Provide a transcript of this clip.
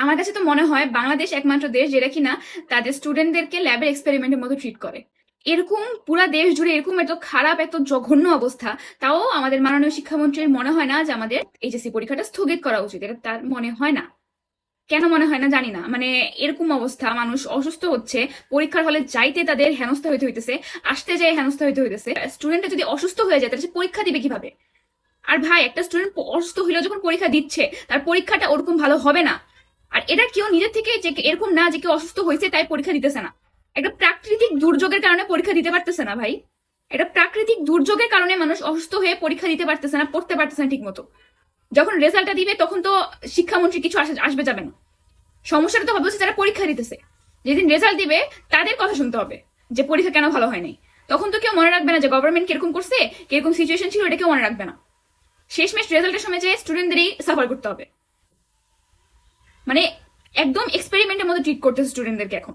আমার কাছে তো মনে হয় বাংলাদেশ একমাত্র দেশ যেটা কিনা তাদের স্টুডেন্টদেরকে ল্যাবের এক্সপেরিমেন্টের মতো ট্রিট করে। এরকম পুরা দেশ জুড়ে এরকম এত খারাপ এত জঘন্য অবস্থা, তাও আমাদের মাননীয় শিক্ষামন্ত্রীর মনে হয় না যে আমাদের এইচএসসি পরীক্ষাটা স্থগিত করা উচিত। এটা তার মনে হয় না। কেন মনে হয় না জানি না। মানে এরকম অবস্থা, মানুষ অসুস্থ হচ্ছে, পরীক্ষার হলে যাইতে তাদের হেনস্থা হইতে হইতেছে, আসতে যাই হেনস্থা হইতে হইতেছে। স্টুডেন্টটা যদি অসুস্থ হয়ে যায় তাহলে সে পরীক্ষা দিবে কিভাবে? আর ভাই, একটা স্টুডেন্ট অসুস্থ হইলেও যখন পরীক্ষা দিচ্ছে তার পরীক্ষাটা ওরকম ভালো হবে না। আর এটা কেউ নিজের থেকে যে এরকম না যে কেউ অসুস্থ হয়েছে তাই পরীক্ষা দিতেছে না। একটা প্রাকৃতিক দুর্যোগের কারণে পরীক্ষা দিতে পারতেছে না ভাই। এটা প্রাকৃতিক দুর্যোগের কারণে মানুষ অসুস্থ হয়ে পরীক্ষা দিতে পারতেছে না, পড়তে পারতেছে না ঠিক মতো। যখন রেজাল্টটা দিবে তখন তো শিক্ষামন্ত্রী কিছু আসবে যাবে না। সমস্যাটা তো হবে হচ্ছে যারা পরীক্ষা দিতেছে। যেদিন রেজাল্ট দিবে তাদের কথা শুনতে হবে যে পরীক্ষা কেন ভালো হয় নাই। তখন তো কেউ মনে রাখবে না যে গভর্নমেন্ট কিরকম করছে, কিরকম সিচুয়েশন ছিল, এটা কেউ মনে রাখবে না। শেষমেশ রেজাল্টের সময় যে স্টুডেন্টদেরই সাফার করতে হবে। মানে একদম এক্সপেরিমেন্টের মতো ট্রিট করতেছে স্টুডেন্টদেরকে এখন।